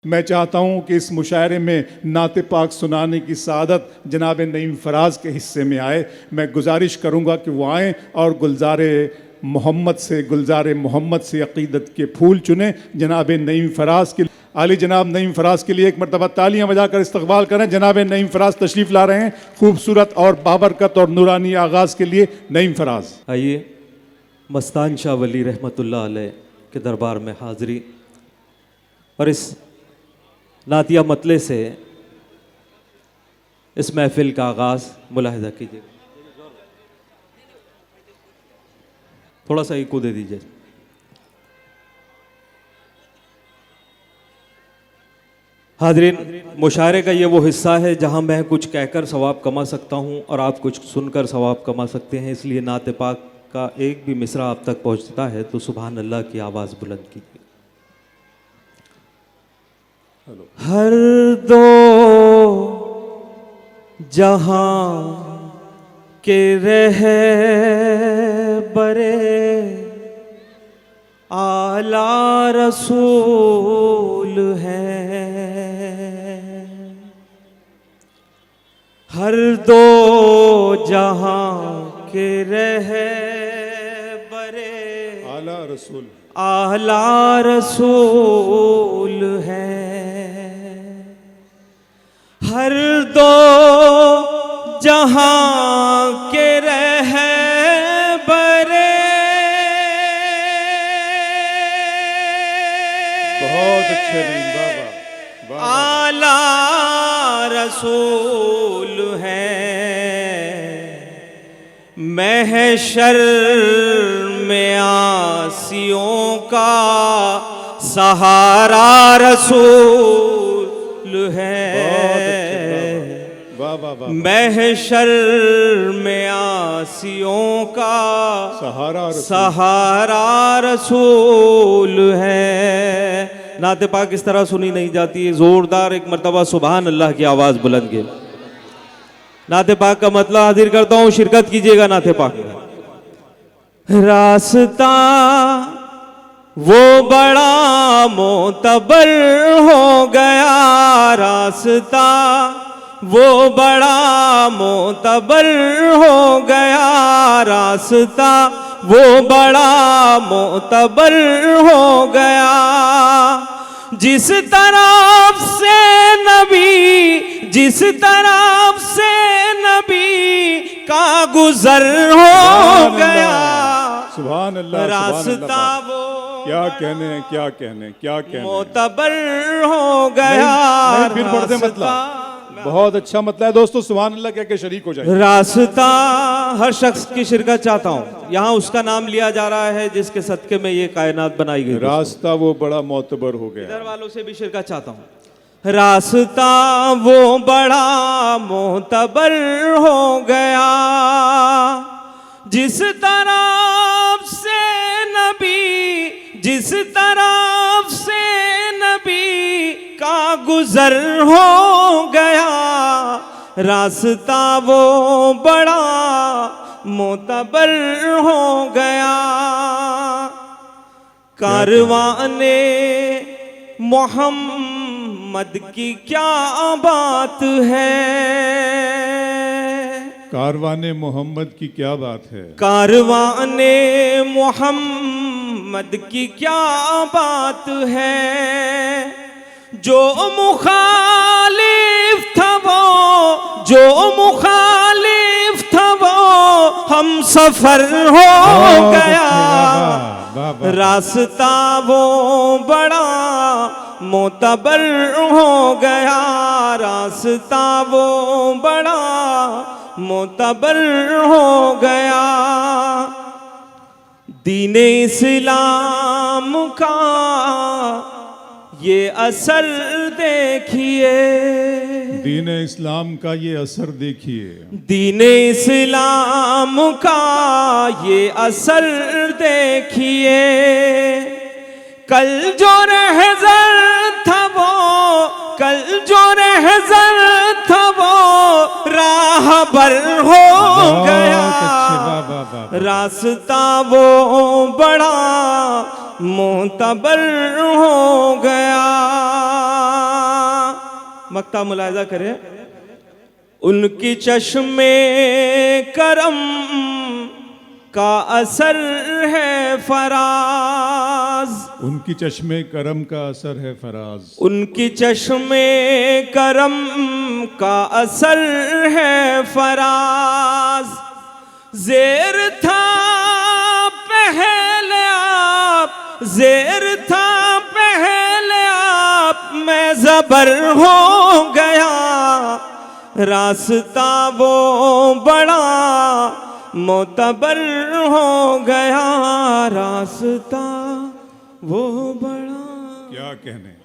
मैं चाहता हूँ कि इस मुशायरे में नाते पाक सुनाने की सादत जनाब नईम फराज के हिस्से में आए। मैं गुजारिश करूँगा कि वो आएँ और गुलजार मोहम्मद से अक़ीदत के फूल चुने। जनाब नईम फराज के आली जनाब नईम फराज के लिए एक मरतबा तालियां बजाकर इस्तक़बाल करें। जनाब नईम फराज तशरीफ़ ला रहे हैं। खूबसूरत और बाबरकत और नूरानी आगाज़ के लिए नईम फराज। आइए मस्तान शाह वली रहमतुल्लाह अलैह के दरबार में हाज़री और इस नातिया मतले से इस महफिल का आगाज़ मुलाहिज़ा कीजिए। थोड़ा सा इको दे दीजिए। हाज़रीन, मुशायरे का ये वो हिस्सा है जहाँ मैं कुछ कहकर सवाब कमा सकता हूँ और आप कुछ सुनकर सवाब कमा सकते हैं। इसलिए नाते पाक का एक भी मिसरा आप तक पहुँचता है तो सुभान अल्लाह की आवाज़ बुलंद कीजिए। हर दो जहां के रह बरे आला रसूल हैं। हर दो जहां के रह बरे आला रसूल हैं। हर दो जहां के रह बरे बहुत अच्छे बाबा आला रसूल हैं। महशर में आसियों का सहारा रसूल है। महशर में आसियों का सहारा रसूल है। नाते पाक इस तरह सुनी नहीं जाती है। जोरदार एक मरतबा सुभान अल्लाह की आवाज़ बुलंद के। नाते पाक का मतलब हाजिर करता हूँ, शिरकत कीजिएगा नाते पाक में। रास्ता वो बड़ा मोतबर हो गया, रास्ता वो बड़ा मोतबर हो गया, रास्ता वो बड़ा मोतबर हो गया। जिस तरफ से नबी, जिस तरफ से नबी का गुजर हो गया, सुभान अल्लाह, रास्ता वो क्या कहने, क्या कहने, क्या कहने, मोतबर हो गया। फिर पढ़ते मतलब बहुत अच्छा मतलब है दोस्तों। सुभान अल्लाह कह के शरीक हो जाए। रास्ता हर शख्स की शिरकत चाहता हूँ। यहाँ उसका नाम लिया जा रहा है जिसके सदके में ये कायनात बनाई गई। रास्ता वो बड़ा मोतबर हो गया। इधर वालों से भी शिरकत चाहता हूँ। रास्ता वो बड़ा मोतबर हो गया, जिस तरफ से नबी, जिस तरफ से नबी का गुजर हो गया, रास्ता वो बड़ा मोतबर हो गया। कारवाने मोहम्मद की क्या बात है, कारवाने मोहम्मद की क्या बात है, कारवाने मोहम्मद की क्या बात है। जो मुखालिफ था वो, जो मुखालिफ था वो हम सफर हो गया। रास्ता वो बड़ा मोतबर हो गया, रास्ता वो बड़ा मोतबर हो गया। दीने इस्लाम का ये असर देखिए, दीने इस्लाम का ये असर देखिए, दीने इस्लाम का ये असर देखिए। कल जो रहज़र था वो, कल जो रहज़र था वो राहबर हो गया। रास्ता वो बड़ा मोतबर हो गया। मक्ता मुलाहिजा करें। उनकी चश्मे करम का असर है फराज, उनकी चश्मे करम का असर है फराज, उनकी चश्मे करम का असर है फराज। ज़ेर था पहले आप, ज़ेर था पहले आप, मैं ज़बर हो गया। रास्ता वो बड़ा मोतबर हो गया, रास्ता वो बड़ा। क्या कहने।